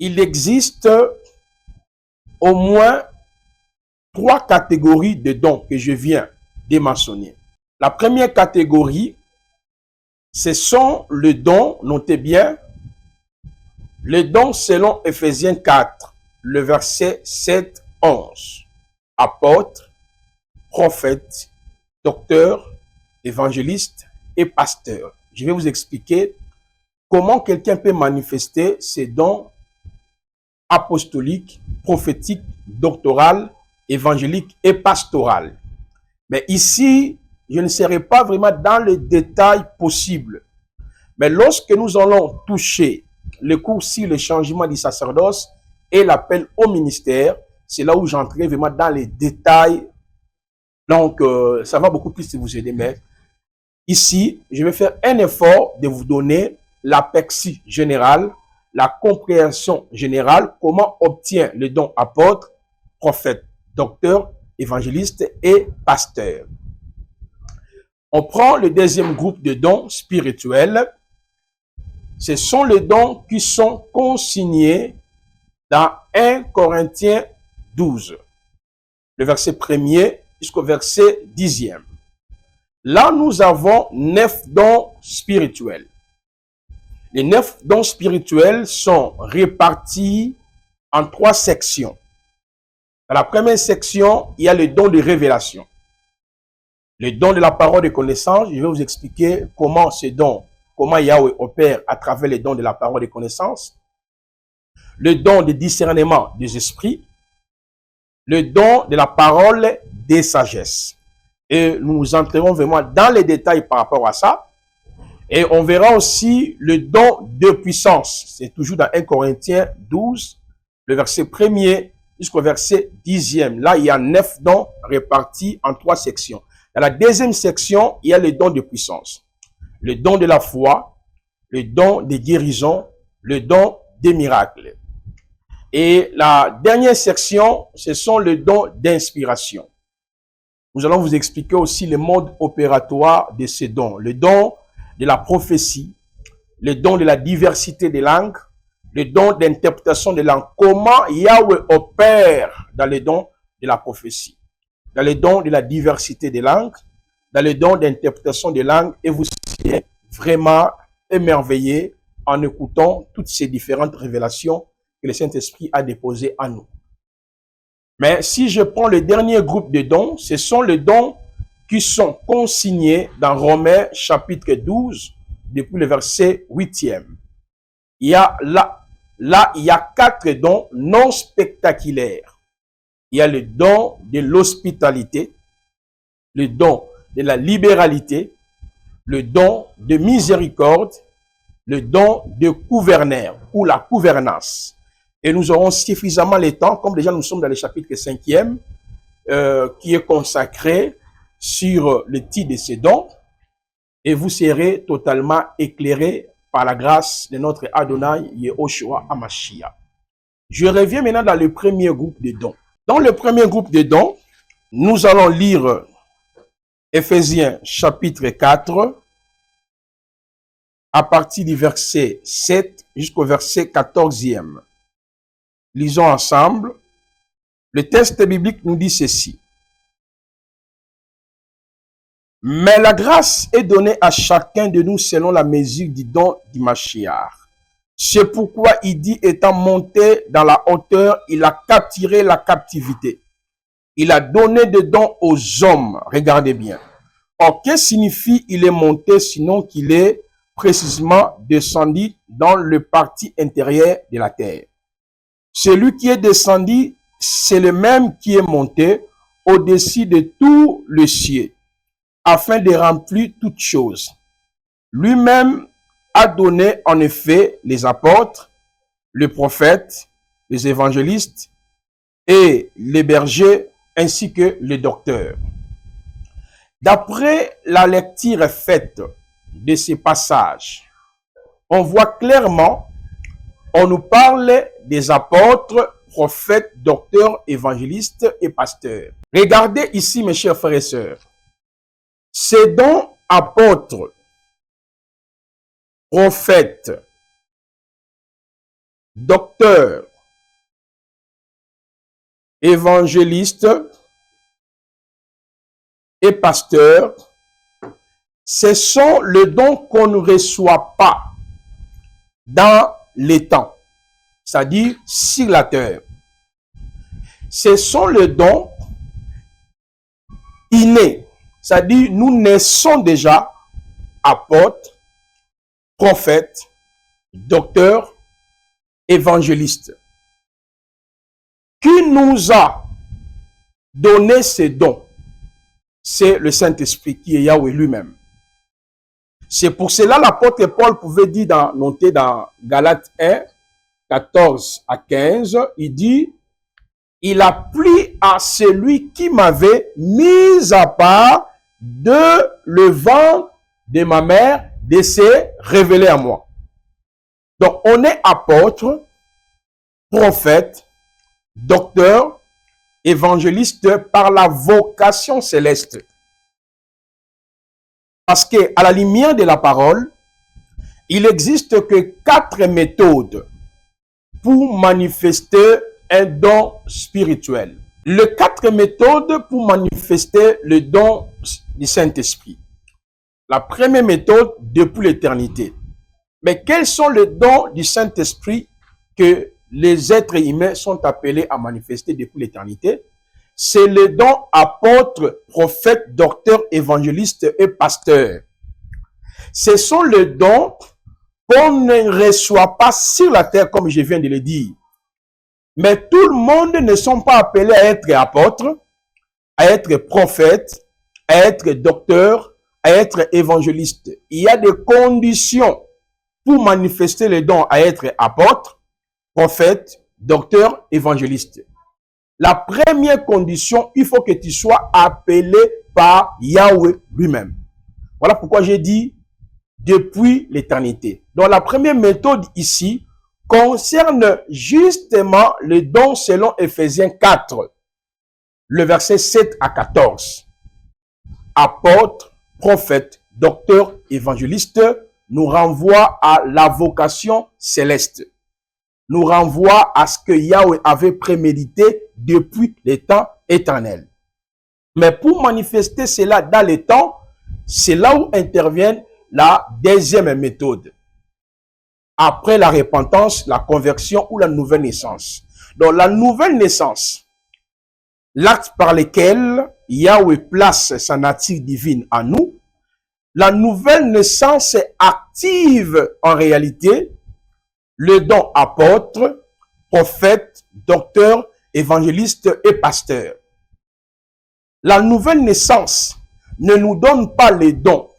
il existe au moins 3 catégories de dons que je viens de mentionner. La première catégorie, ce sont les dons, notez bien, les dons selon Ephésiens 4, le verset 7-11. Apôtres, prophètes, docteurs, évangélistes et pasteurs. Je vais vous expliquer comment quelqu'un peut manifester ses dons apostoliques, prophétiques, doctorales, évangéliques et pastorales. Mais ici, je ne serai pas vraiment dans les détails possibles. Mais lorsque nous allons toucher le cours sur le changement du sacerdoce et l'appel au ministère, c'est là où j'entrerai vraiment dans les détails. Donc, ça va beaucoup plus vous aider. Mais ici, je vais faire un effort de vous donner l'aperçu général, la compréhension générale, comment obtient le don apôtre, prophète, docteur, évangéliste et pasteur. On prend le deuxième groupe de dons spirituels. Ce sont les dons qui sont consignés dans 1 Corinthiens 12, le verset 1er jusqu'au verset 10e. Là, nous avons 9 dons spirituels. Les 9 dons spirituels sont répartis en 3 sections. Dans la première section, il y a le don de révélation. Le don de la parole de connaissance, je vais vous expliquer comment ce don, comment Yahweh opère à travers les dons de la parole de connaissance. Le don de discernement des esprits. Le don de la parole des sagesses. Et nous entrerons vraiment dans les détails par rapport à ça. Et on verra aussi le don de puissance. C'est toujours dans 1 Corinthiens 12, le verset 1er jusqu'au verset 10e. Là, il y a 9 dons répartis en 3 sections. Dans la deuxième section, il y a le don de puissance. Le don de la foi, le don de guérison, le don des miracles. Et la dernière section, ce sont les dons d'inspiration. Nous allons vous expliquer aussi le mode opératoire de ces dons. Le don de la prophétie, le don de la diversité des langues, le don d'interprétation des langues. Comment Yahweh opère dans les dons de la prophétie, dans les dons de la diversité des langues, dans les dons d'interprétation des langues. Et vous serez vraiment émerveillés en écoutant toutes ces différentes révélations que le Saint-Esprit a déposées en nous. Mais si je prends le dernier groupe de dons, ce sont les dons qui sont consignés dans Romains chapitre 12, depuis le verset 8e. Il y a il y a 4 dons non spectaculaires. Il y a le don de l'hospitalité, le don de la libéralité, le don de miséricorde, le don de gouverneur ou la gouvernance. Et nous aurons suffisamment le temps, comme déjà nous sommes dans le chapitre 5e, qui est consacré sur le titre de ces dons, et vous serez totalement éclairés par la grâce de notre Adonai Yehoshua Hamashiach. Je reviens maintenant dans le premier groupe de dons. Dans le premier groupe de dons, nous allons lire Ephésiens chapitre 4, à partir du verset 7 jusqu'au verset 14e. Lisons ensemble. Le texte biblique nous dit ceci. Mais la grâce est donnée à chacun de nous selon la mesure du don du Mashiach. C'est pourquoi il dit, étant monté dans la hauteur, il a capturé la captivité. Il a donné des dons aux hommes. Regardez bien. Or, que signifie il est monté, sinon qu'il est précisément descendu dans le parti intérieur de la terre. Celui qui est descendu, c'est le même qui est monté au-dessus de tout le ciel, afin de remplir toutes choses. Lui-même a donné en effet les apôtres, les prophètes, les évangélistes et les bergers, ainsi que les docteurs. D'après la lecture faite de ces passages, on voit clairement, on nous parle des apôtres, prophètes, docteurs, évangélistes et pasteurs. Regardez ici, mes chers frères et sœurs. Ces dons apôtres, prophètes, docteur, évangéliste et pasteur, ce sont les dons qu'on ne reçoit pas dans les temps, c'est-à-dire sur la terre. Ce sont les dons innés, c'est-à-dire nous naissons déjà apôtres, prophètes, docteurs, évangélistes. Qui nous a donné ces dons? C'est le Saint-Esprit qui est Yahweh lui-même. C'est pour cela l'apôtre Paul pouvait dire, noter dans Galates 1, 14 à 15, il dit, il a plu à celui qui m'avait mis à part de le ventre de ma mère de se révéler à moi. Donc on est apôtre, prophète, docteur, évangéliste par la vocation céleste. Parce que à la lumière de la parole, il n'existe que 4 méthodes pour manifester un don spirituel. Les 4 méthodes pour manifester le don du Saint-Esprit. La première méthode, depuis l'éternité. Mais quels sont les dons du Saint-Esprit que les êtres humains sont appelés à manifester depuis l'éternité? C'est les dons apôtres, prophètes, docteurs, évangélistes et pasteurs. Ce sont les dons qu'on ne reçoit pas sur la terre, comme je viens de le dire. Mais tout le monde ne sont pas appelés à être apôtres, à être prophètes, à être docteurs, à être évangélistes. Il y a des conditions pour manifester les dons à être apôtre, prophète, docteur, évangéliste. La première condition, il faut que tu sois appelé par Yahweh lui-même. Voilà pourquoi j'ai dit depuis l'éternité. Donc la première méthode ici concerne justement les dons selon Éphésiens 4, le verset 7 à 14. Apôtre, prophète, docteur, évangéliste nous renvoie à la vocation céleste. Nous renvoie à ce que Yahweh avait prémédité depuis les temps éternels. Mais pour manifester cela dans les temps, c'est là où intervient la deuxième méthode. Après la repentance, la conversion ou la nouvelle naissance. Donc la nouvelle naissance, l'acte par lequel Yahweh place sa nature divine en nous, la nouvelle naissance active en réalité le don apôtre, prophète, docteur, évangéliste et pasteur. La nouvelle naissance ne nous donne pas les dons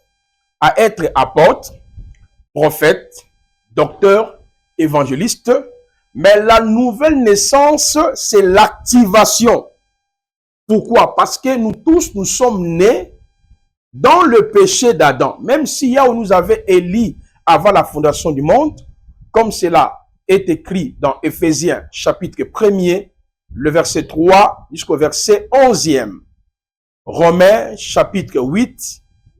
à être apôtre, prophète, docteur, évangéliste, mais la nouvelle naissance, c'est l'activation. Pourquoi? Parce que nous tous, nous sommes nés dans le péché d'Adam. Même si Yahweh nous avait élis avant la fondation du monde, comme cela est écrit dans Éphésiens chapitre 1er, le verset 3 jusqu'au verset 11e. Romains chapitre 8,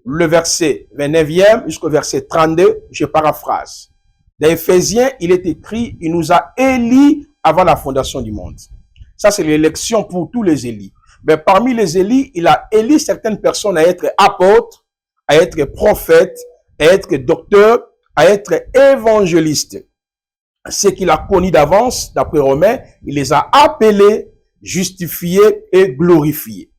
le verset 29e jusqu'au verset 32, je paraphrase. Dans Éphésiens, il est écrit, il nous a élis avant la fondation du monde. Ça, c'est l'élection pour tous les élis. Mais parmi les élis, il a élu certaines personnes à être apôtres, à être prophètes, à être docteurs, à être évangélistes. Ce qu'il a connu d'avance, d'après Romains, il les a appelés, justifiés et glorifiés.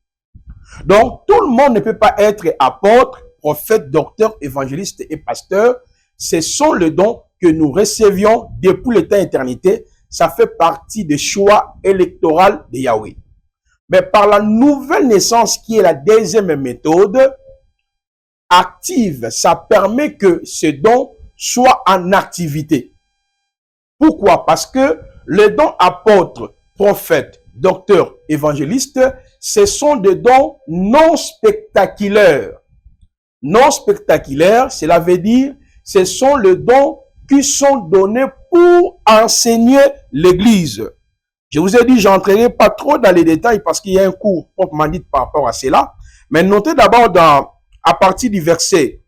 Donc, tout le monde ne peut pas être apôtre, prophète, docteur, évangéliste et pasteur. Ce sont les dons que nous recevions depuis le temps éternité. Ça fait partie des choix électoraux de Yahweh. Mais par la nouvelle naissance, qui est la deuxième méthode, active, ça permet que ce don soit en activité. Pourquoi? Parce que les dons apôtres, prophètes, docteurs, évangélistes, ce sont des dons non spectaculaires. Non spectaculaires, cela veut dire, ce sont les dons qui sont donnés pour enseigner l'Église. Je vous ai dit, je n'entrerai pas trop dans les détails parce qu'il y a un cours proprement dit par rapport à cela. Mais notez d'abord à partir du verset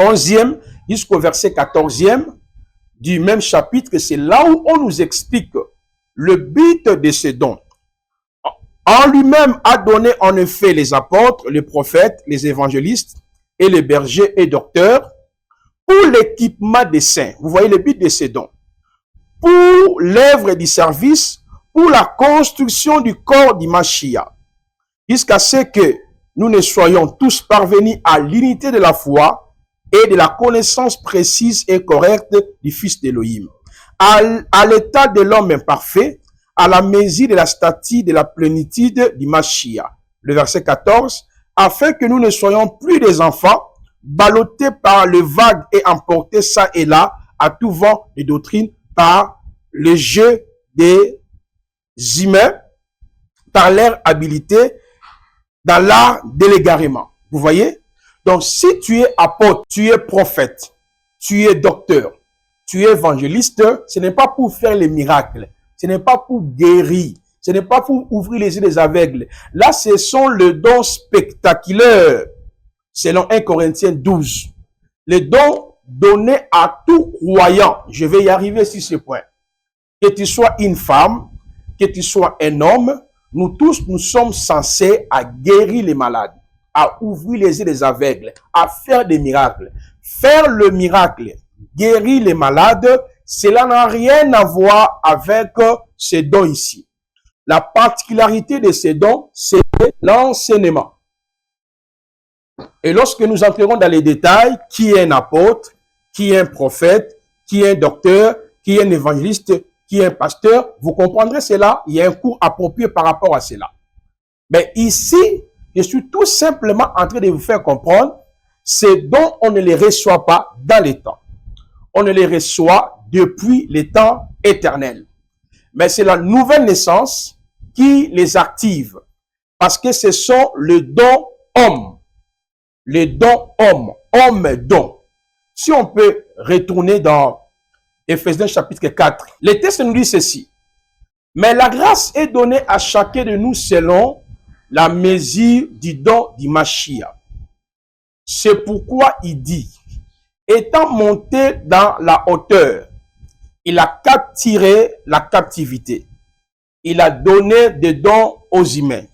11e jusqu'au verset 14e, du même chapitre, c'est là où on nous explique le but de ces dons. En lui-même a donné en effet les apôtres, les prophètes, les évangélistes et les bergers et docteurs pour l'équipement des saints. Vous voyez le but de ces dons. Pour l'œuvre du service, pour la construction du corps du Mashiach, jusqu'à ce que nous ne soyons tous parvenus à l'unité de la foi et de la connaissance précise et correcte du Fils d'Élohim, à l'état de l'homme imparfait, à la mesure de la stature de la plénitude du Mashiach. Le verset 14, afin que nous ne soyons plus des enfants, ballottés par le vague et emportés ça et là, à tout vent de doctrine, par le jeu des humains, par leur habileté, dans l'art de l'égarement. Vous voyez? Donc, si tu es apôtre, tu es prophète, tu es docteur, tu es évangéliste, ce n'est pas pour faire les miracles, ce n'est pas pour guérir, ce n'est pas pour ouvrir les yeux des aveugles. Là, ce sont les dons spectaculaires, selon 1 Corinthiens 12. Les dons donnés à tout croyant. Je vais y arriver sur ce point. Que tu sois une femme, que tu sois un homme, nous tous, nous sommes censés à guérir les malades, à ouvrir les yeux des aveugles, à faire des miracles. Faire le miracle, guérir les malades, cela n'a rien à voir avec ces dons ici. La particularité de ces dons, c'est l'enseignement. Et lorsque nous entrerons dans les détails, qui est un apôtre, qui est un prophète, qui est un docteur, qui est un évangéliste, qui est un pasteur, vous comprendrez cela. Il y a un cours approprié par rapport à cela. Mais ici, je suis tout simplement en train de vous faire comprendre, ces dons, on ne les reçoit pas dans les temps. On ne les reçoit depuis les temps éternels. Mais c'est la nouvelle naissance qui les active. Parce que ce sont les dons hommes. Les dons hommes. Homme-don. Si on peut retourner dans Éphésiens chapitre 4. Le texte nous dit ceci. Mais la grâce est donnée à chacun de nous selon la mesure du don du Mashiach. C'est pourquoi il dit, étant monté dans la hauteur, il a capturé la captivité. Il a donné des dons aux humains.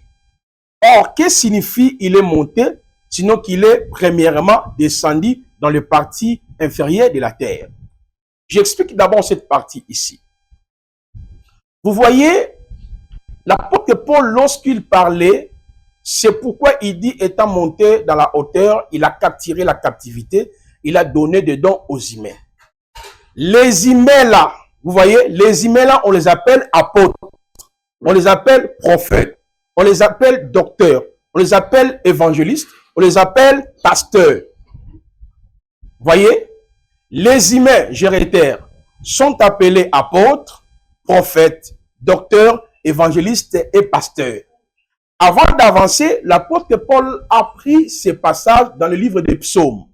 Or, que signifie il est monté, sinon qu'il est premièrement descendu dans le parti inférieur de la terre? J'explique d'abord cette partie ici. Vous voyez, l'apôtre Paul, lorsqu'il parlait, c'est pourquoi il dit, étant monté dans la hauteur, il a capturé la captivité, il a donné des dons aux humains. Les humains là, vous voyez, les humains là, on les appelle apôtres, on les appelle prophètes, on les appelle docteurs, on les appelle évangélistes, on les appelle pasteurs. Vous voyez? Les humains, je réitère, sont appelés apôtres, prophètes, docteurs, évangélistes et pasteurs. Avant d'avancer, l'apôtre Paul a pris ces passages dans le livre des psaumes.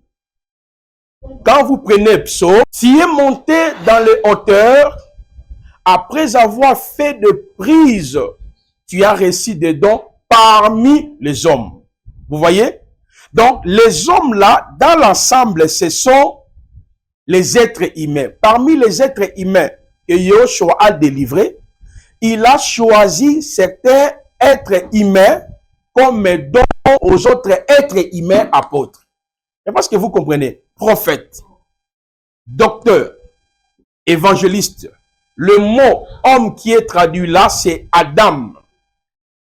Quand vous prenez psaume, tu es monté dans les hauteurs, après avoir fait de prises, tu as reçu des dons parmi les hommes. Vous voyez? Donc, les hommes là, dans l'ensemble, ce sont les êtres humains. Parmi les êtres humains que Yoshua a délivrés, il a choisi certains êtres humains comme dons aux autres êtres humains apôtres. C'est parce que vous comprenez, prophète, docteur, évangéliste. Le mot homme qui est traduit là, c'est Adam.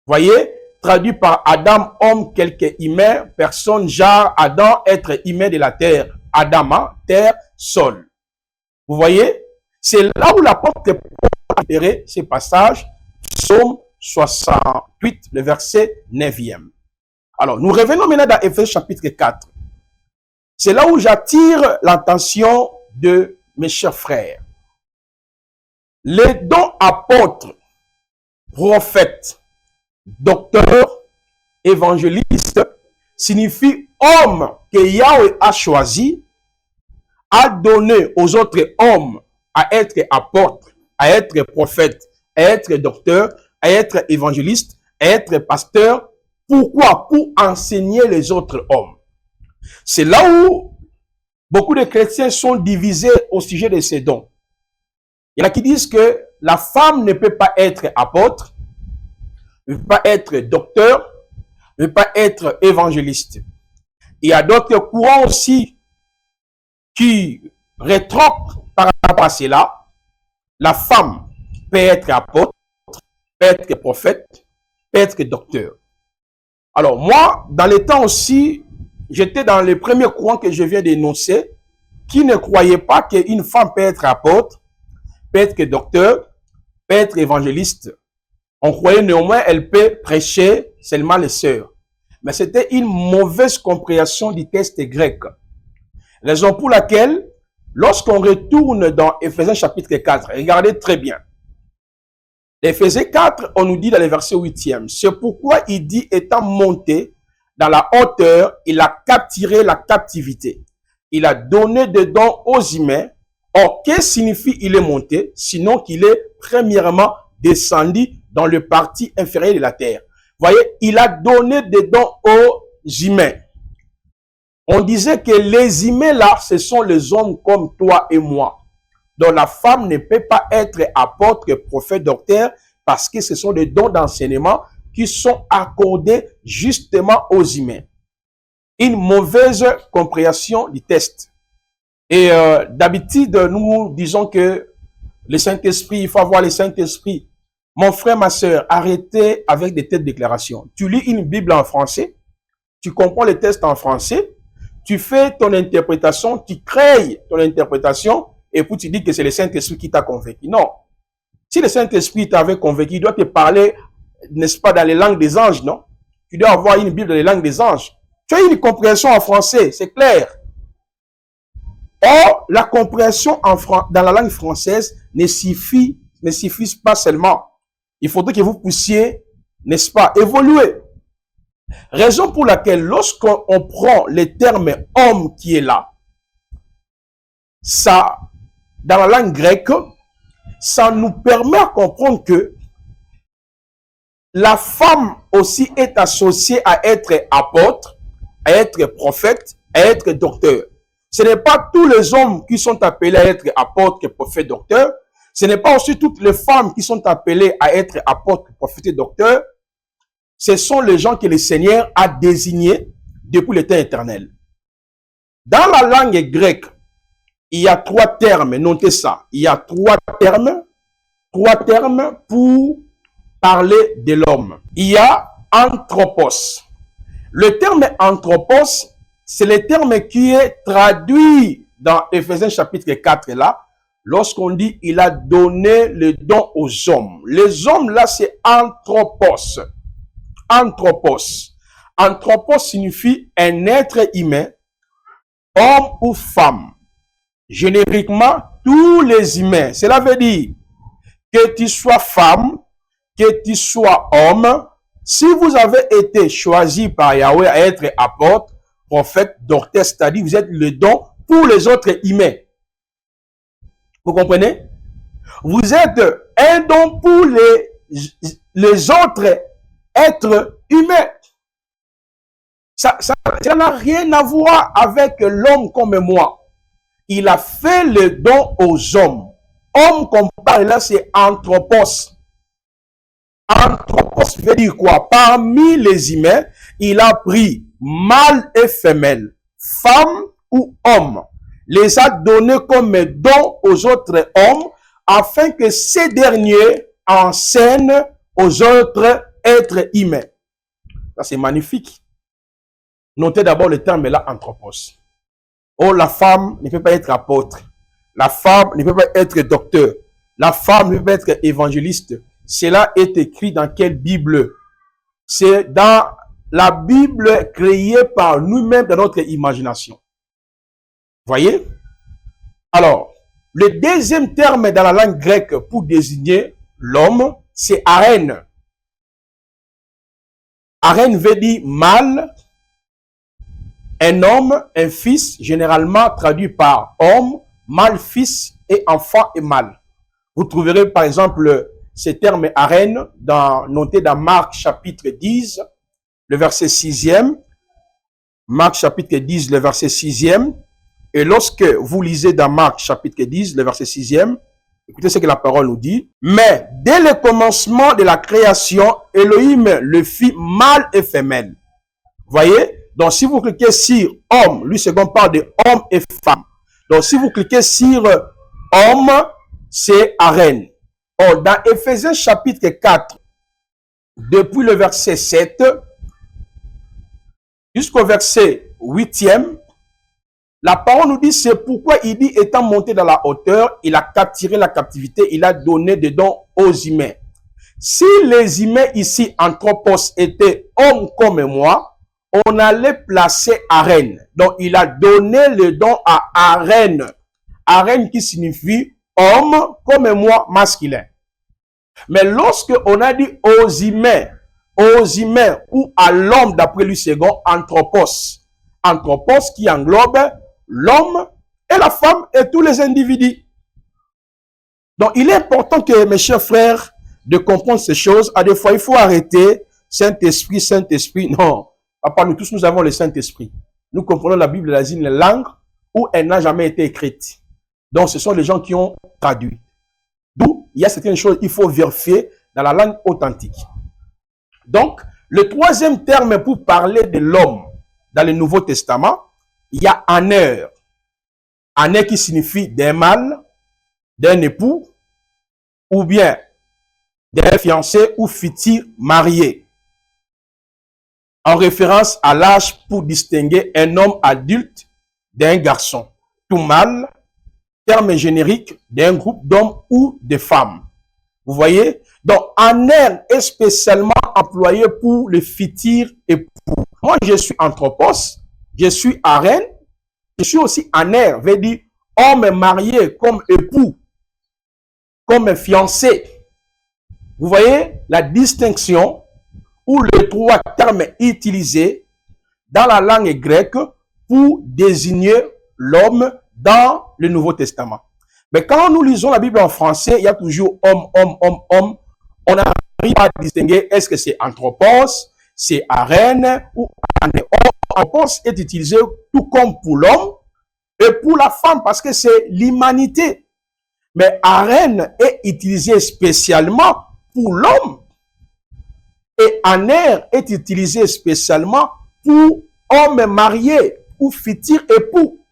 Voyez, traduit par Adam, homme, quelque humain, personne, genre, Adam, être humain de la terre. Adama, terre, sol. Vous voyez, c'est là où l'apôtre Paul a repéré ces passages, psaume 68, le verset 9e. Alors, nous revenons maintenant dans Éphésiens chapitre 4. C'est là où j'attire l'attention de mes chers frères. Les dons apôtres, prophètes, docteurs, évangélistes, signifient homme que Yahweh a choisi, a donné aux autres hommes à être apôtres, à être prophètes, à être docteurs, à être évangélistes, à être pasteurs. Pourquoi? Pour enseigner les autres hommes. C'est là où beaucoup de chrétiens sont divisés au sujet de ces dons. Il y en a qui disent que la femme ne peut pas être apôtre, ne peut pas être docteur, ne peut pas être évangéliste. Il y a d'autres courants aussi qui rétroquent par rapport à cela. La femme peut être apôtre, peut être prophète, peut être docteur. Alors moi, dans les temps aussi, j'étais dans les premiers courants que je viens d'énoncer, qui ne croyaient pas qu'une femme peut être apôtre, peut être docteur, peut être évangéliste. On croyait néanmoins qu'elle peut prêcher seulement les sœurs. Mais c'était une mauvaise compréhension du texte grec. Raison pour laquelle, lorsqu'on retourne dans Éphésiens chapitre 4, regardez très bien. Éphésiens 4, on nous dit dans le verset 8e, c'est pourquoi il dit, étant monté dans la hauteur, il a capturé la captivité. Il a donné des dons aux humains. Or, qu'est-ce que signifie il est monté? Sinon qu'il est premièrement descendu dans le parti inférieur de la terre. Voyez, il a donné des dons aux humains. On disait que les humains là, ce sont les hommes comme toi et moi. Donc la femme ne peut pas être apôtre, prophète, docteur, parce que ce sont des dons d'enseignement qui sont accordés justement aux humains. Une mauvaise compréhension du texte. Et d'habitude, nous disons que le Saint-Esprit, il faut avoir le Saint-Esprit. Mon frère, ma soeur, arrêtez avec des telles déclarations. Tu lis une Bible en français, tu comprends le texte en français, tu fais ton interprétation, tu crées ton interprétation, et puis tu dis que c'est le Saint-Esprit qui t'a convaincu. Non. Si le Saint-Esprit t'avait convaincu, il doit te parler, n'est-ce pas, dans les langues des anges, non? Tu dois avoir une Bible dans les langues des anges. Tu as une compréhension en français, c'est clair. Or, la compréhension dans la langue française ne suffit pas seulement. Il faudrait que vous puissiez, n'est-ce pas, évoluer. Raison pour laquelle, lorsqu'on prend le terme homme qui est là, ça, dans la langue grecque, ça nous permet à comprendre que la femme aussi est associée à être apôtre, à être prophète, à être docteur. Ce n'est pas tous les hommes qui sont appelés à être apôtres, prophètes, docteurs. Ce n'est pas aussi toutes les femmes qui sont appelées à être apôtres, prophètes et docteurs. Ce sont les gens que le Seigneur a désignés depuis le temps éternel. Dans la langue grecque, il y a trois termes, notez ça. Il y a trois termes pour parler de l'homme. Il y a anthropos. Le terme anthropos, c'est le terme qui est traduit dans Éphésiens chapitre 4 là, lorsqu'on dit il a donné le don aux hommes. Les hommes là, c'est anthropos. Anthropos. Anthropos signifie un être humain, homme ou femme. Génériquement, tous les humains. Cela veut dire que tu sois femme, que tu sois homme, si vous avez été choisi par Yahweh à être apôtre, prophète, docteur, c'est-à-dire vous êtes le don pour les autres humains. Vous comprenez? Vous êtes un don pour les autres êtres humains. Ça n'a rien à voir avec l'homme comme moi. Il a fait le don aux hommes. Homme qu'on parle là, c'est anthropos. Anthropos veut dire quoi? Parmi les humains, il a pris mâle et femelle, femme ou homme, les a donnés comme don aux autres hommes, afin que ces derniers enseignent aux autres êtres humains. Ça, c'est magnifique. Notez d'abord le terme là, anthropos. Oh, la femme ne peut pas être apôtre. La femme ne peut pas être docteur. La femme ne peut pas être évangéliste. Cela est écrit dans quelle Bible? C'est dans la Bible créée par nous-mêmes dans notre imagination. Voyez? Alors, le deuxième terme dans la langue grecque pour désigner l'homme, c'est arène. Arène veut dire mâle, un homme, un fils, généralement traduit par homme, mâle, fils et enfant et mâle. Vous trouverez par exemple ce terme arène noté dans Marc chapitre 10, le verset 6e. Marc chapitre 10, le verset 6e. Et lorsque vous lisez dans Marc chapitre 10, le verset 6e, écoutez ce que la parole nous dit. Mais dès le commencement de la création, Elohim le fit mâle et femelle. Voyez? Donc si vous cliquez sur homme, lui second parle de homme et femme. Donc si vous cliquez sur homme, c'est Aaron. Or, dans Éphésiens chapitre 4, depuis le verset 7 jusqu'au verset 8e, la parole nous dit, c'est pourquoi il dit, étant monté dans la hauteur, il a capturé la captivité, il a donné des dons aux humains. Si les humains ici, anthropos, étaient hommes comme moi, on allait placer Aaron. Donc, il a donné le don à Aaron. Aaron qui signifie homme comme moi, masculin. Mais lorsque on a dit aux humains ou à l'homme d'après lui second, anthropos. Anthropos qui englobe l'homme et la femme et tous les individus. Donc, il est important que, mes chers frères, de comprendre ces choses. À des fois, il faut arrêter Saint-Esprit, Saint-Esprit. Non, papa, nous tous, nous avons le Saint-Esprit. Nous comprenons la Bible dans une langue où elle n'a jamais été écrite. Donc, ce sont les gens qui ont traduit. D'où, il y a certaines choses qu'il faut vérifier dans la langue authentique. Donc, le troisième terme pour parler de l'homme dans le Nouveau Testament, il y a aner. Aner qui signifie d'un mâle, d'un époux, ou bien d'un fiancé ou futur marié. En référence à l'âge pour distinguer un homme adulte d'un garçon. Tout mâle, terme générique d'un groupe d'hommes ou de femmes. Vous voyez? Donc, aner est spécialement employé pour le futur époux. Moi, je suis anthropos, je suis Aaron, je suis aussi aner, veut dire homme marié comme époux, comme fiancé. Vous voyez la distinction ou les trois termes utilisés dans la langue grecque pour désigner l'homme dans le Nouveau Testament. Mais quand nous lisons la Bible en français, il y a toujours homme, homme, homme, homme. On n'arrive pas à distinguer est-ce que c'est anthropos, c'est Aaron ou aner. Anthropos est utilisé tout comme pour l'homme et pour la femme parce que c'est l'humanité. Mais Aaron est utilisé spécialement pour l'homme. Et aner est utilisé spécialement pour homme marié ou futur époux.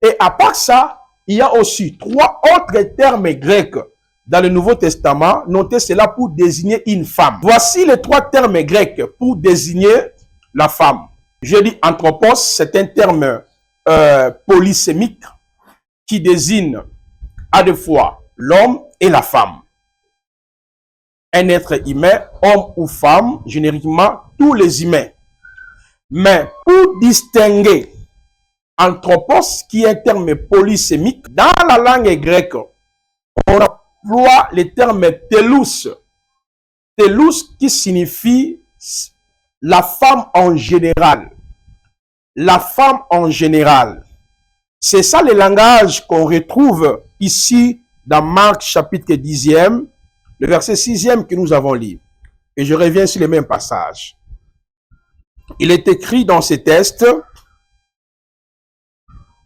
Et à part ça, il y a aussi trois autres termes grecs dans le Nouveau Testament. Notez cela pour désigner une femme. Voici les trois termes grecs pour désigner la femme. Je dis anthropos, c'est un terme polysémique qui désigne à deux fois l'homme et la femme. Un être humain, homme ou femme, génériquement tous les humains. Mais pour distinguer anthropos, qui est un terme polysémique, dans la langue grecque, on emploie le terme telous. Telous qui signifie la femme en général. La femme en général. C'est ça le langage qu'on retrouve ici dans Marc chapitre 10e, le verset 6e que nous avons lu. Et je reviens sur le même passage. Il est écrit dans ces textes,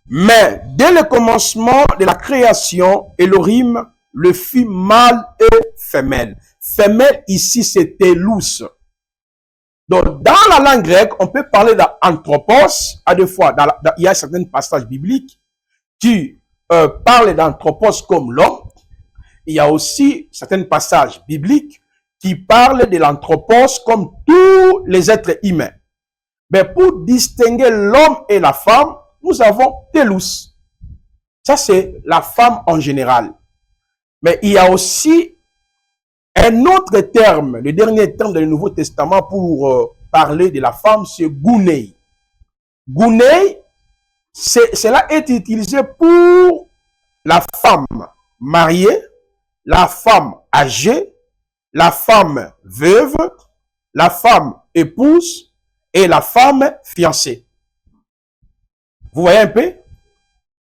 mais dès le commencement de la création, Elohim le fit mâle et femelle. Femelle ici, c'est telous. Donc, dans la langue grecque, on peut parler d'anthropos. À deux fois, il y a certains passages bibliques qui parlent d'anthropos comme l'homme. Il y a aussi certains passages bibliques qui parlent de l'anthropos comme tous les êtres humains. Mais pour distinguer l'homme et la femme, nous avons telous. Ça, c'est la femme en général. Mais il y a aussi un autre terme, le dernier terme du Nouveau Testament pour parler de la femme, c'est gounei. Gounei, cela est utilisé pour la femme mariée, la femme âgée, la femme veuve, la femme épouse et la femme fiancée. Vous voyez un peu?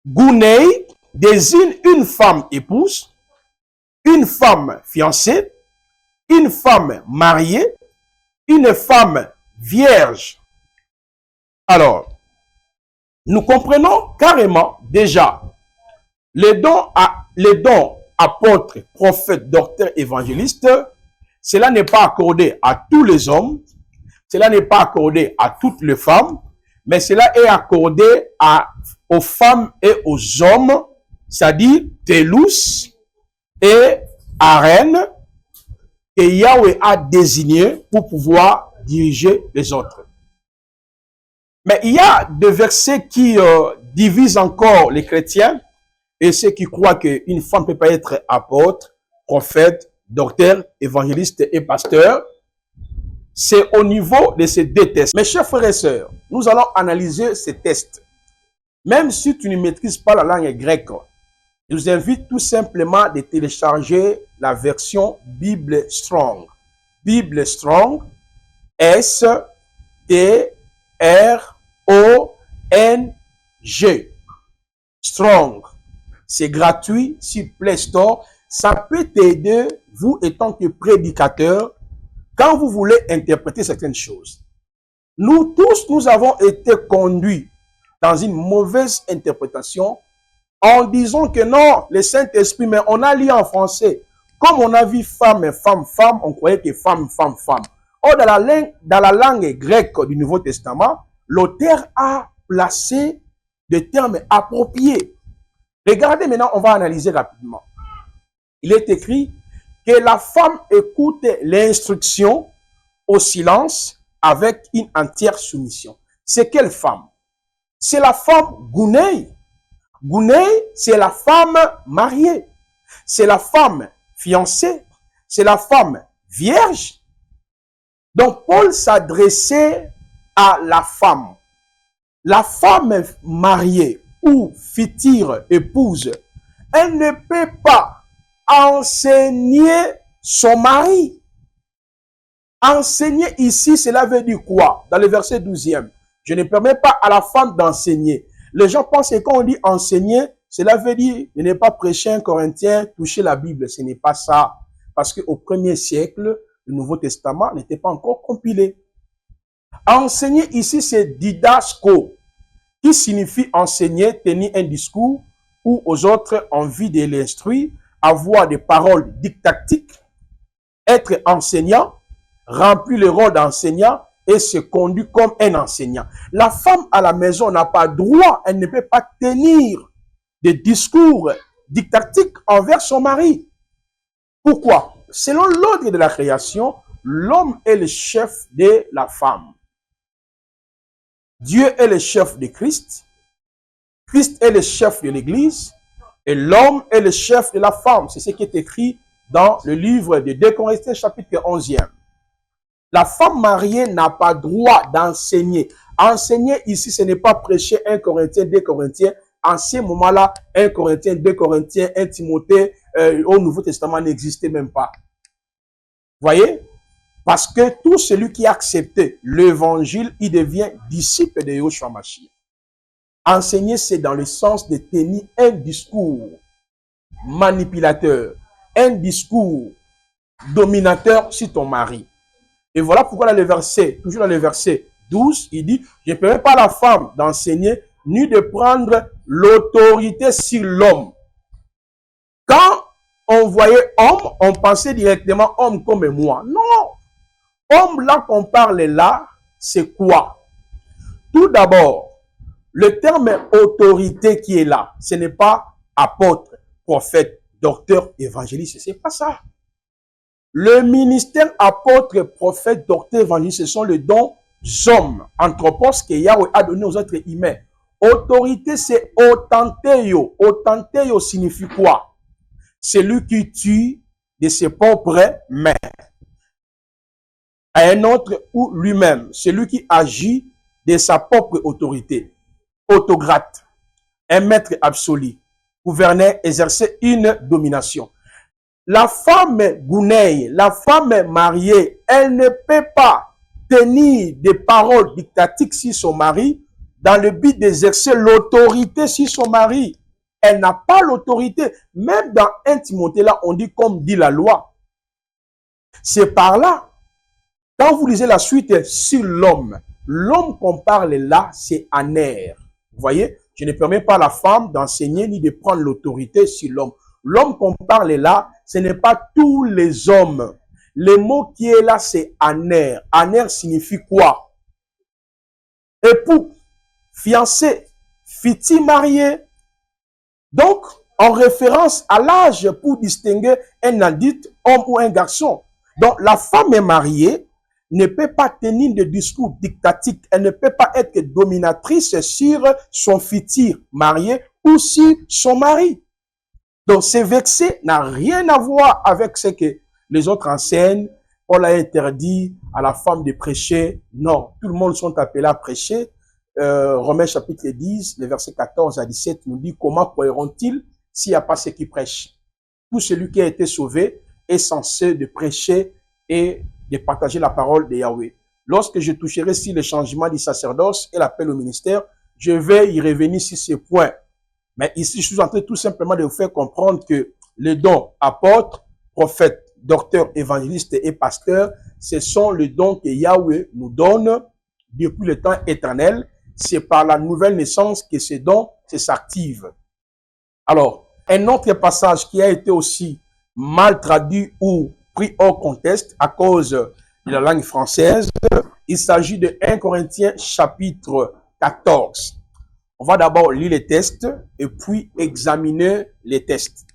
Gounei désigne une femme épouse, une femme fiancée, une femme mariée, une femme vierge. Alors, nous comprenons carrément déjà les dons apôtres, prophètes, docteurs, évangélistes. Cela n'est pas accordé à tous les hommes, cela n'est pas accordé à toutes les femmes, mais cela est accordé aux femmes et aux hommes, c'est-à-dire Télus et Aaron, que Yahweh a désigné pour pouvoir diriger les autres. Mais il y a des versets qui divisent encore les chrétiens et ceux qui croient qu'une femme ne peut pas être apôtre, prophète, docteur, évangéliste et pasteur. C'est au niveau de ces deux tests. Mes chers frères et sœurs, nous allons analyser ces tests. Même si tu ne maîtrises pas la langue grecque, je vous invite tout simplement de télécharger la version Bible Strong. Bible Strong, S-T-R-O-N-G. Strong. C'est gratuit sur Play Store. Ça peut t'aider, vous étant que prédicateur, quand vous voulez interpréter certaines choses. Nous tous, nous avons été conduits dans une mauvaise interprétation en disant que non, le Saint-Esprit, mais on a lu en français. Comme on a vu femme, femme, femme, on croyait que femme, femme, femme. Or, dans la langue grecque du Nouveau Testament, l'auteur a placé des termes appropriés. Regardez maintenant, on va analyser rapidement. Il est écrit que la femme écoute l'instruction au silence avec une entière soumission. C'est quelle femme? C'est la femme Gounei. Gounei, c'est la femme mariée. C'est la femme fiancée. C'est la femme vierge. Donc, Paul s'adressait à la femme. La femme mariée ou future épouse, elle ne peut pas enseigner son mari. Enseigner ici, cela veut dire quoi? Dans le verset 12e, je ne permets pas à la femme d'enseigner. Les gens pensent que quand on dit enseigner, cela veut dire ne pas prêcher un Corinthien, toucher la Bible. Ce n'est pas ça. Parce qu'au 1er siècle, le Nouveau Testament n'était pas encore compilé. Enseigner ici, c'est didasco, qui signifie enseigner, tenir un discours ou aux autres envie de l'instruire, avoir des paroles didactiques, être enseignant, remplir le rôle d'enseignant et se conduire comme un enseignant. La femme à la maison n'a pas droit, elle ne peut pas tenir des discours didactiques envers son mari. Pourquoi? Selon l'ordre de la création, l'homme est le chef de la femme. Dieu est le chef de Christ. Christ est le chef de l'Église. Et l'homme est le chef de la femme. C'est ce qui est écrit dans le livre de 2 Corinthiens, chapitre 11e. La femme mariée n'a pas droit d'enseigner. Enseigner ici, ce n'est pas prêcher 1 Corinthien, 2 Corinthiens. En ce moment-là, 1 Corinthien, 2 Corinthiens, 1 Timothée, au Nouveau Testament n'existait même pas. Voyez? Parce que tout celui qui a accepté l'évangile, il devient disciple de Yahushua Mashiach. Enseigner, c'est dans le sens de tenir un discours manipulateur, un discours dominateur sur ton mari. Et voilà pourquoi dans le verset, toujours dans le verset 12, il dit, je ne permets pas à la femme d'enseigner, ni de prendre l'autorité sur l'homme. Quand on voyait homme, on pensait directement homme comme moi. Non! Homme là qu'on parle là, c'est quoi? Tout d'abord, le terme autorité qui est là, ce n'est pas apôtre, prophète, docteur, évangéliste, c'est pas ça. Le ministère apôtre, prophète, docteur, évangéliste, ce sont les dons hommes, anthropos que Yahweh a donné aux êtres humains. Autorité, c'est autanteio. Autanteio signifie quoi? Celui qui tue de ses propres mains à un autre ou lui-même, celui qui agit de sa propre autorité. Autocrate, un maître absolu, gouverneur, exercer une domination. La femme Gounei, la femme mariée, elle ne peut pas tenir des paroles dictatiques sur son mari dans le but d'exercer l'autorité sur son mari. Elle n'a pas l'autorité. Même dans 1 Timothée, là, on dit comme dit la loi. C'est par là. Quand vous lisez la suite sur l'homme, l'homme qu'on parle là, c'est Aner. Vous voyez, je ne permets pas à la femme d'enseigner ni de prendre l'autorité sur l'homme. L'homme qu'on parle là, ce n'est pas tous les hommes. Le mot qui est là, c'est aner. Aner signifie quoi? Époux, fiancé, fiti marié. Donc, en référence à l'âge pour distinguer un adulte, homme ou un garçon. Donc, la femme est mariée, ne peut pas tenir de discours dictatique, elle ne peut pas être dominatrice sur son futur marié ou sur son mari. Donc, ce verset n'a rien à voir avec ce que les autres enseignent. On a interdit à la femme de prêcher. Non, tout le monde sont appelés à prêcher. Romains chapitre 10, les versets 14 à 17 nous dit comment croiront-ils s'il n'y a pas ceux qui prêchent. Tout celui qui a été sauvé est censé de prêcher et de partager la parole de Yahweh. Lorsque je toucherai sur le changement du sacerdoce et l'appel au ministère, je vais y revenir sur ces points. Mais ici, je suis en train tout simplement de vous faire comprendre que les dons apôtres, prophètes, docteurs, évangélistes et pasteurs, ce sont les dons que Yahweh nous donne depuis le temps éternel. C'est par la nouvelle naissance que ces dons s'activent. Alors, un autre passage qui a été aussi mal traduit ou pris hors contexte à cause de la langue française, il s'agit de 1 Corinthiens chapitre 14. On va d'abord lire les textes et puis examiner les textes.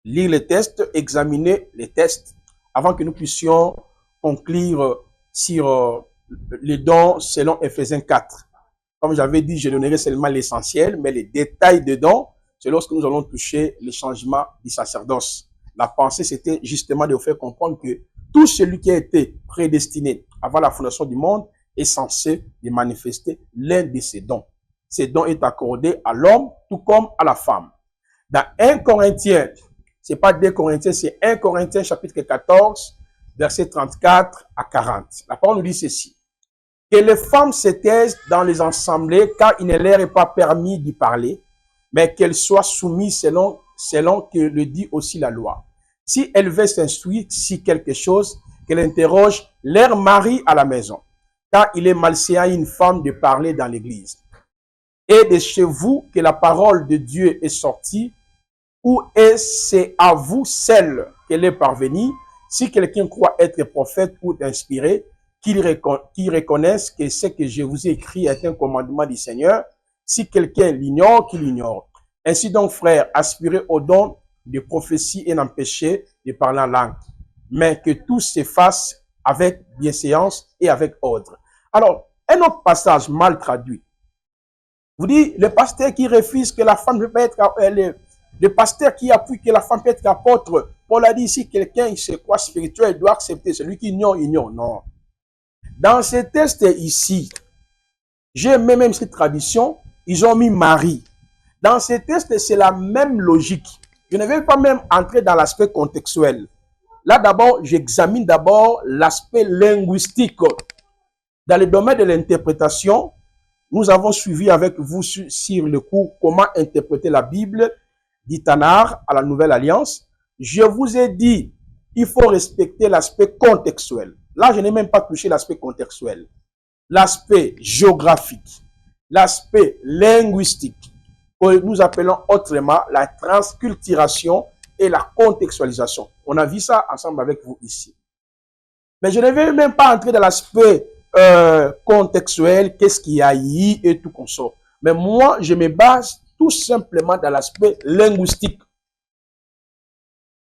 Lire les textes, examiner les textes avant que nous puissions conclure sur les dons selon Ephésiens 4. Comme j'avais dit, je donnerai seulement l'essentiel, mais les détails des dons, c'est lorsque nous allons toucher le changement du sacerdoce. La pensée, c'était justement de vous faire comprendre que tout celui qui a été prédestiné avant la fondation du monde est censé de manifester l'un de ces dons. Ces dons est accordé à l'homme tout comme à la femme. Dans 1 Corinthiens, c'est pas 2 Corinthiens, c'est 1 Corinthiens chapitre 14, versets 34 à 40. La parole nous dit ceci. Que les femmes se taisent dans les assemblées, car il ne leur est pas permis d'y parler, mais qu'elles soient soumises selon que le dit aussi la loi. Si elles veulent s'instruire si quelque chose, qu'elles interrogent leur mari à la maison, car il est malséant à une femme de parler dans l'église. Et de chez vous que la parole de Dieu est sortie, ou est-ce à vous seul qu'elle est parvenue? Si quelqu'un croit être prophète ou inspiré, qu'il reconnaisse que ce que je vous ai écrit est un commandement du Seigneur. Si quelqu'un l'ignore, qu'il l'ignore. Ainsi donc, frères, aspirez au don de prophétie et n'empêchez de parler en langue. Mais que tout se fasse avec bienséance et avec ordre. Alors, un autre passage mal traduit. Vous dites, le pasteur qui refuse que la femme ne peut pas être, le pasteur qui appuie que la femme peut être apôtre. Paul a dit, si quelqu'un se croit spirituel, il doit accepter. Celui qui ignore, ignore. Non. Dans ces textes ici, j'ai même cette tradition, ils ont mis Marie. Dans ces textes, c'est la même logique. Je ne vais pas même entrer dans l'aspect contextuel. Là, d'abord, j'examine d'abord l'aspect linguistique. Dans le domaine de l'interprétation, nous avons suivi avec vous sur le cours comment interpréter la Bible d'Itanar à la Nouvelle Alliance. Je vous ai dit, il faut respecter l'aspect contextuel. Là, je n'ai même pas touché l'aspect contextuel. L'aspect géographique, l'aspect linguistique, que nous appelons autrement la transculturation et la contextualisation. On a vu ça ensemble avec vous ici. Mais je ne vais même pas entrer dans l'aspect contextuel, qu'est-ce qu'il y a eu et tout comme ça. Mais moi, je me base tout simplement dans l'aspect linguistique.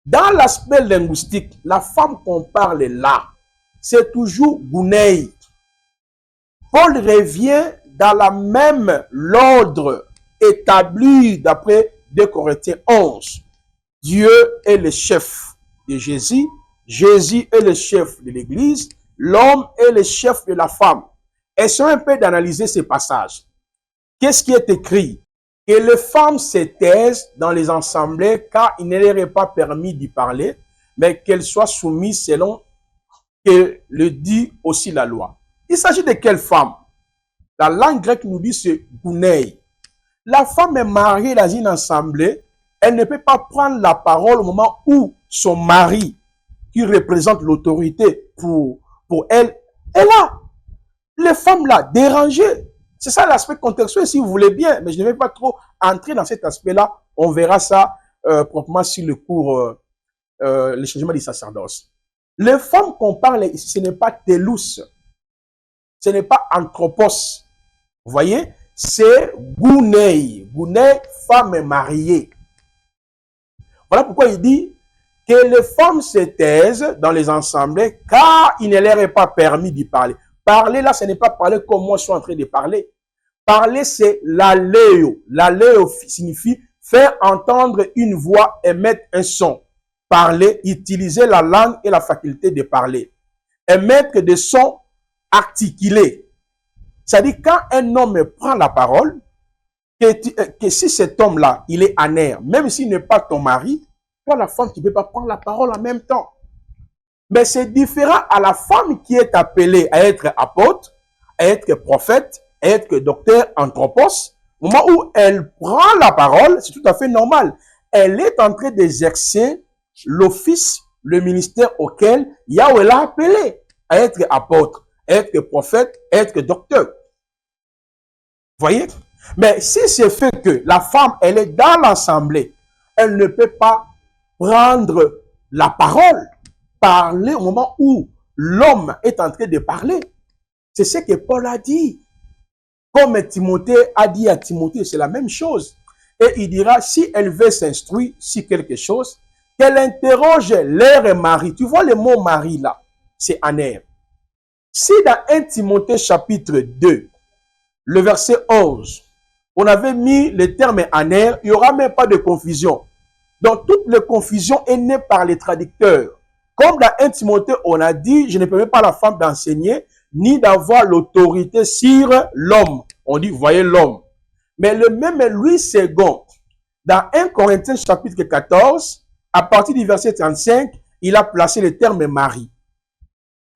Dans l'aspect linguistique, la femme qu'on parle là, c'est toujours Gounei. Paul revient dans la même l'ordre établi d'après 2 Corinthiens 11. Dieu est le chef de Jésus, Jésus est le chef de l'Église, l'homme est le chef de la femme. Essayons un peu d'analyser ces passages. Qu'est-ce qui est écrit? Que les femmes se taisent dans les assemblées car il ne leur est pas permis d'y parler, mais qu'elles soient soumises selon que le dit aussi la loi. Il s'agit de quelle femme? La langue grecque nous dit c'est gounei. La femme est mariée dans une assemblée, elle ne peut pas prendre la parole au moment où son mari, qui représente l'autorité pour elle, est là. Les femmes là, dérangées. C'est ça l'aspect contextuel, si vous voulez bien, mais je ne vais pas trop entrer dans cet aspect-là. On verra ça proprement sur le cours, le changement du sacerdoce. Les femmes qu'on parle ici, ce n'est pas télous, ce n'est pas anthropos. Vous voyez, c'est gounei. Gounei, femme mariée. Voilà pourquoi il dit que les femmes se taisent dans les assemblées car il ne leur est pas permis d'y parler. Parler là, ce n'est pas parler comme moi je suis en train de parler. Parler, c'est l'aléo. L'aléo signifie faire entendre une voix, émettre un son. Parler, utiliser la langue et la faculté de parler. Émettre des sons articulés. C'est-à-dire quand un homme prend la parole, que si cet homme-là, il est aner, même s'il n'est pas ton mari, toi la femme, tu ne peux pas prendre la parole en même temps. Mais c'est différent à la femme qui est appelée à être apôtre, à être prophète, à être docteur anthropos. Au moment où elle prend la parole, c'est tout à fait normal. Elle est en train d'exercer l'office, le ministère auquel Yahweh l'a appelé à être apôtre, à être prophète, à être docteur. Voyez? Mais si c'est fait que la femme, elle est dans l'assemblée, elle ne peut pas prendre la parole, parler au moment où l'homme est en train de parler. C'est ce que Paul a dit. Comme Timothée a dit à Timothée, c'est la même chose. Et il dira, si elle veut s'instruire sur quelque chose, qu'elle interroge leur mari. Tu vois le mot mari là, c'est aner. Si dans 1 Timothée chapitre 2, le verset 11, on avait mis le terme aner, il n'y aura même pas de confusion. Donc, toute la confusion est née par les traducteurs. Comme dans 1 Timothée, on a dit, je ne permets pas à la femme d'enseigner, ni d'avoir l'autorité sur l'homme. On dit, voyez l'homme. Mais le même Louis II, dans 1 Corinthiens chapitre 14, à partir du verset 35, il a placé le terme mari.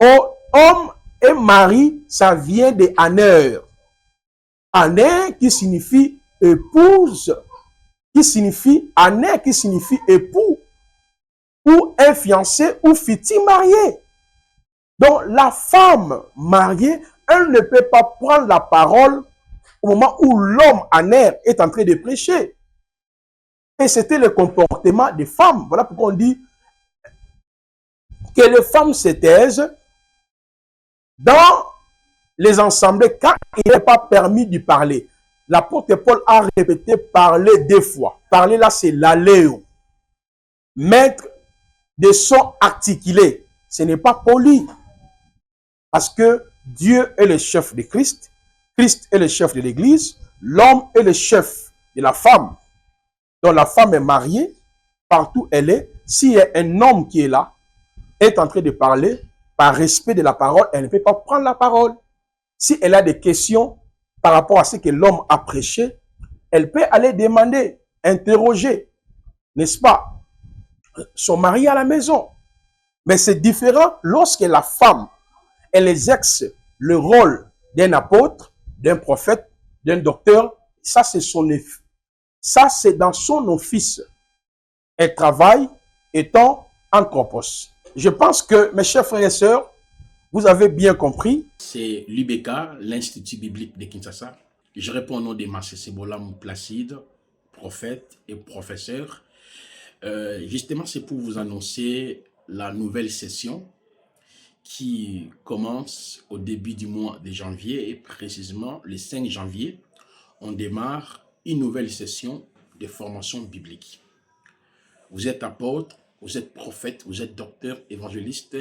Homme et mari, ça vient de aner. Aner qui signifie épouse, qui signifie aner, qui signifie époux, ou un fiancé, ou futur marié. Donc, la femme mariée, elle ne peut pas prendre la parole au moment où l'homme aner est en train de prêcher. Et c'était le comportement des femmes. Voilà pourquoi on dit que les femmes se taisent dans les assemblées quand il n'est pas permis de parler. L'apôtre Paul a répété parler 2 fois. Parler là, c'est l'aléo. Mettre des sons articulés, ce n'est pas poli. Parce que Dieu est le chef de Christ, Christ est le chef de l'Église, l'homme est le chef de la femme. Donc la femme est mariée, partout elle est. S'il y a un homme qui est là, est en train de parler, par respect de la parole, elle ne peut pas prendre la parole. Si elle a des questions par rapport à ce que l'homme a prêché, elle peut aller demander, interroger, n'est-ce pas, son mari à la maison. Mais c'est différent lorsque la femme, elle exerce le rôle d'un apôtre, d'un prophète, d'un docteur. Ça, c'est ça, c'est dans son office. Elle travaille étant anthropos. Je pense que, mes chers frères et sœurs, vous avez bien compris. C'est l'UBK, l'Institut biblique de Kinshasa. Je réponds au nom de Marcel Sebolam Placide, prophète et professeur. Justement, c'est pour vous annoncer la nouvelle session qui commence au début du mois de janvier et précisément le 5 janvier. On démarre une nouvelle session de formation biblique. Vous êtes apôtre, vous êtes prophète, vous êtes docteur, évangéliste,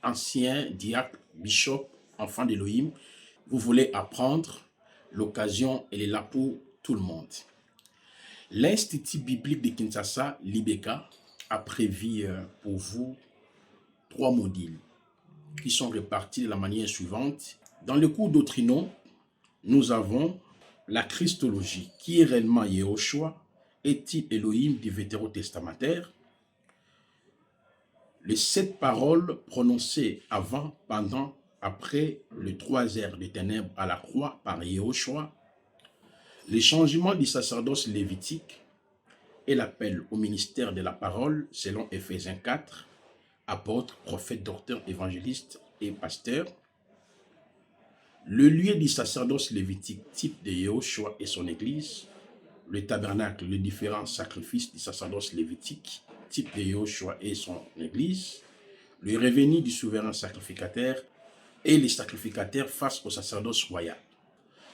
ancien, diacre, bishop, enfant d'Élohim. Vous voulez apprendre, l'occasion, elle est là pour tout le monde. L'Institut biblique de Kinshasa, l'IBK, a prévu pour vous 3 modules qui sont répartis de la manière suivante. Dans le cours doctrinaux, nous avons la Christologie, qui est réellement Yehoshua, est-il Elohim du Vétérotestamentaire, les 7 paroles prononcées avant, pendant, après les 3 heures de ténèbres à la croix par Yehoshua, les changements du sacerdoce lévitique et l'appel au ministère de la parole selon Éphésiens 4, apôtre, prophète, docteur, évangéliste et pasteur. Le lieu du sacerdoce lévitique type de Yahushua et son église, le tabernacle, les différents sacrifices du sacerdoce lévitique type de Yahushua et son église, le revenu du souverain sacrificateur et les sacrificateurs face au sacerdoce royal.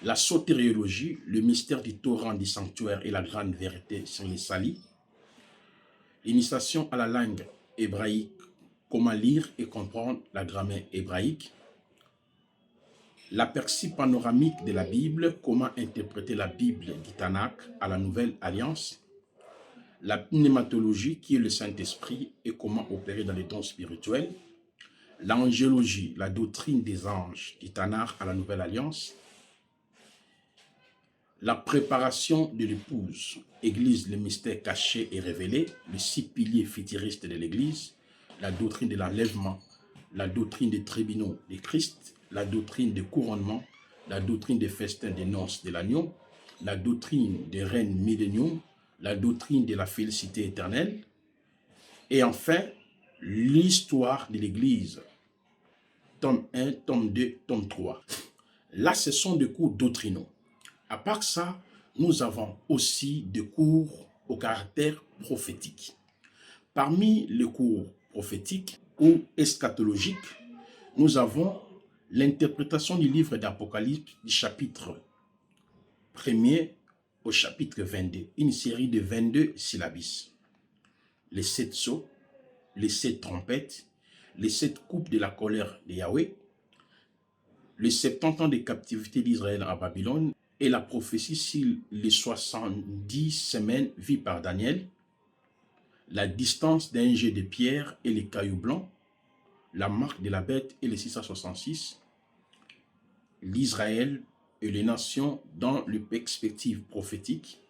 La sotériologie, le mystère du torrent du sanctuaire et la grande vérité sur les salis. L'initiation à la langue hébraïque, comment lire et comprendre la grammaire hébraïque. L'aperçu panoramique de la Bible, comment interpréter la Bible du Tanakh à la Nouvelle Alliance. La pneumatologie, qui est le Saint-Esprit et comment opérer dans les dons spirituels. L'angélologie, la doctrine des anges du Tanakh à la Nouvelle Alliance. La préparation de l'épouse, Église, le mystère caché et révélé, les 6 piliers futuristes de l'Église, la doctrine de l'enlèvement, la doctrine des tribunaux de Christ, la doctrine des couronnements, la doctrine des festins des noces de l'agneau, la doctrine des reines millénium, la doctrine de la félicité éternelle, et enfin, l'histoire de l'Église, tome 1, tome 2, tome 3. Là, ce sont des cours doctrinaux. À part ça, nous avons aussi des cours au caractère prophétique. Parmi les cours prophétiques ou eschatologiques, nous avons l'interprétation du livre d'Apocalypse du chapitre 1er au chapitre 22, une série de 22 syllabis. Les 7 sceaux, les 7 trompettes, les 7 coupes de la colère de Yahweh, les 70 ans de captivité d'Israël à Babylone, et la prophétie sur les 70 semaines vues par Daniel, la distance d'un jet de pierre et les cailloux blancs, la marque de la bête et les 666, l'Israël et les nations dans le perspective prophétique,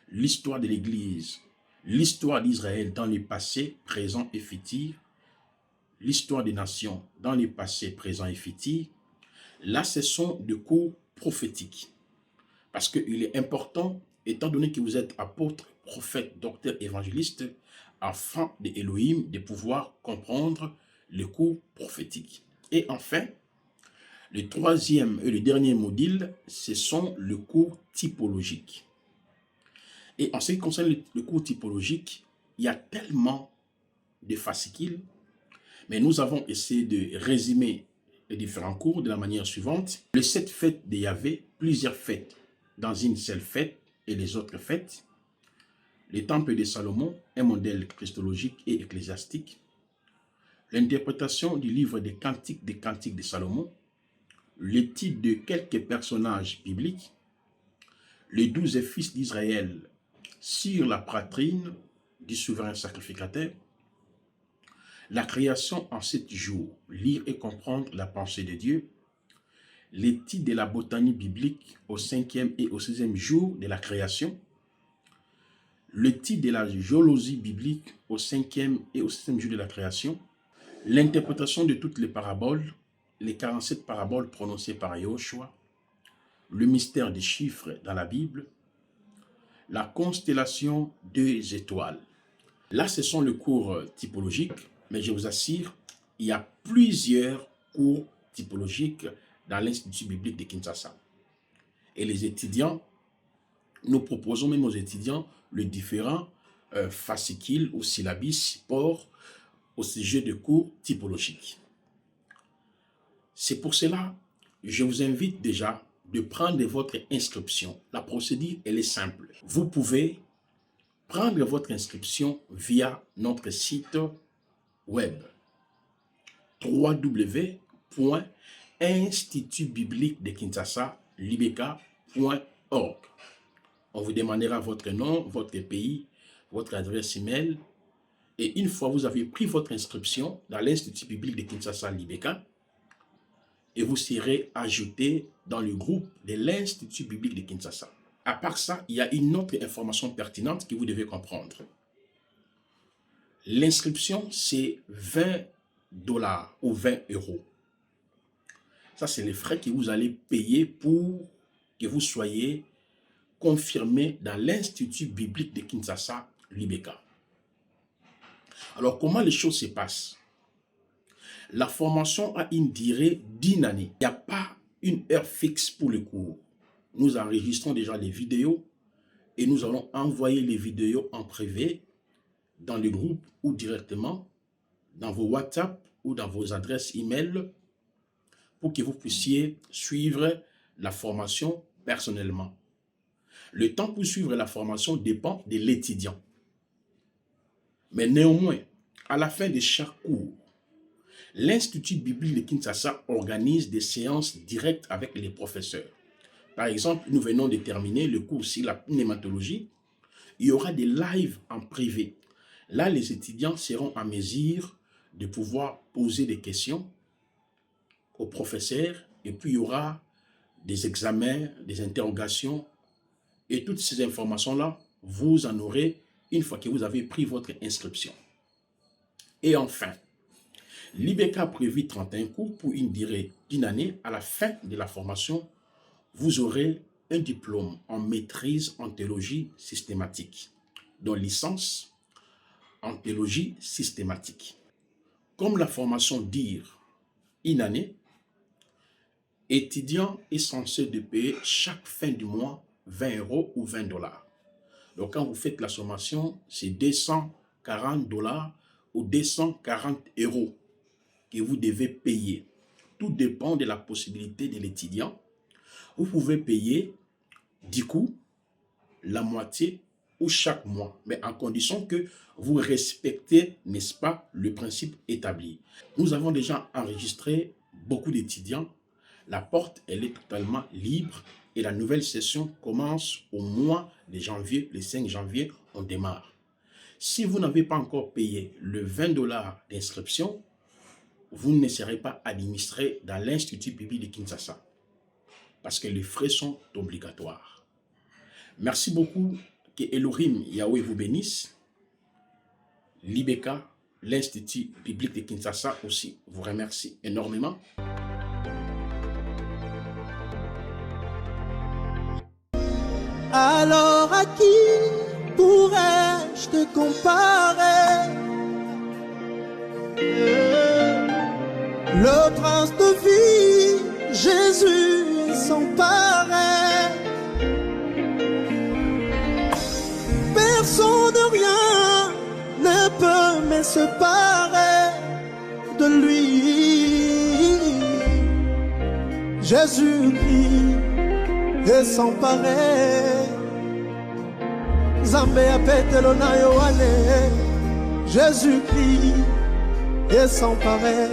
l'histoire de l'Église, l'histoire d'Israël dans le passé, présent et futur, l'histoire des nations dans le passé, présent et futur. Là, ce sont des cours prophétique. Parce qu'il est important, étant donné que vous êtes apôtre, prophète, docteur, évangéliste, afin de Elohim de pouvoir comprendre le cours prophétique. Et enfin, le troisième et le dernier module, ce sont le cours typologique. Et en ce qui concerne le cours typologique, il y a tellement de fascicules, mais nous avons essayé de résumer les différents cours de la manière suivante. Les 7 fêtes de Yahvé, plusieurs fêtes dans une seule fête et les autres fêtes. Les temples de Salomon, un modèle christologique et ecclésiastique. L'interprétation du livre des Cantiques de Salomon. L'étude de quelques personnages bibliques. Les 12 fils d'Israël sur la poitrine du souverain sacrificateur. La création en 7 jours, lire et comprendre la pensée de Dieu. L'étude de la botanie biblique au 5e et au 6e jour de la création. L'étude de la géologie biblique au 5e et au 6e jour de la création. L'interprétation de toutes les paraboles, les 47 paraboles prononcées par Yahushua. Le mystère des chiffres dans la Bible. La constellation des étoiles. Là, ce sont les cours typologiques. Mais je vous assure, il y a plusieurs cours typologiques dans l'Institut biblique de Kinshasa. Et les étudiants, nous proposons même aux étudiants les différents fascicules ou syllabis support au sujet de cours typologiques. C'est pour cela que je vous invite déjà de prendre votre inscription. La procédure, elle est simple. Vous pouvez prendre votre inscription via notre site web www.institutbibliquedekinshasa.libeka.org. On vous demandera votre nom, votre pays, votre adresse email. Et une fois vous avez pris votre inscription dans l'Institut biblique de Kinshasa Libeka, et vous serez ajouté dans le groupe de l'Institut biblique de Kinshasa. À part ça, il y a une autre information pertinente que vous devez comprendre. L'inscription, c'est 20 $ ou 20 €. Ça, c'est les frais que vous allez payer pour que vous soyez confirmé dans l'Institut biblique de Kinshasa, Libeka. Alors, comment les choses se passent? La formation a une durée d'1 année. Il n'y a pas une heure fixe pour le cours. Nous enregistrons déjà les vidéos et nous allons envoyer les vidéos en privé dans le groupe ou directement dans vos WhatsApp ou dans vos adresses email pour que vous puissiez suivre la formation personnellement. Le temps pour suivre la formation dépend de l'étudiant. Mais néanmoins, à la fin de chaque cours, l'Institut biblique de Kinshasa organise des séances directes avec les professeurs. Par exemple, nous venons de terminer le cours sur la pneumatologie. Il y aura des lives en privé. Là, les étudiants seront en mesure de pouvoir poser des questions aux professeurs et puis il y aura des examens, des interrogations et toutes ces informations-là, vous en aurez une fois que vous avez pris votre inscription. Et enfin, l'IBK a prévu 31 cours pour une durée d'1 année. À la fin de la formation, vous aurez un diplôme en maîtrise en théologie systématique, dont licence en théologie systématique. Comme la formation dure 1 année, étudiant est censé de payer chaque fin du mois 20 € ou 20 $. Donc quand vous faites la sommation, c'est 240 $ ou 240 € que vous devez payer. Tout dépend de la possibilité de l'étudiant. Vous pouvez payer du coup la moitié ou chaque mois, mais en condition que vous respectez, n'est-ce pas, le principe établi. Nous avons déjà enregistré beaucoup d'étudiants. La porte, elle est totalement libre et la nouvelle session commence au mois de janvier, le 5 janvier, on démarre. Si vous n'avez pas encore payé le 20 $ d'inscription, vous ne serez pas administré dans l'Institut biblique de Kinshasa parce que les frais sont obligatoires. Merci beaucoup, que Elohim Yahweh vous bénisse. L'IBK, l'Institut biblique de Kinshasa aussi vous remercie énormément. Alors à qui pourrais-je te comparer? Le prince de vie, Jésus est sans pareil. Personne de rien ne peut me séparer de lui. Jésus-Christ est sans pareil. Zambé apetelo na yoane. Jésus-Christ est sans pareil.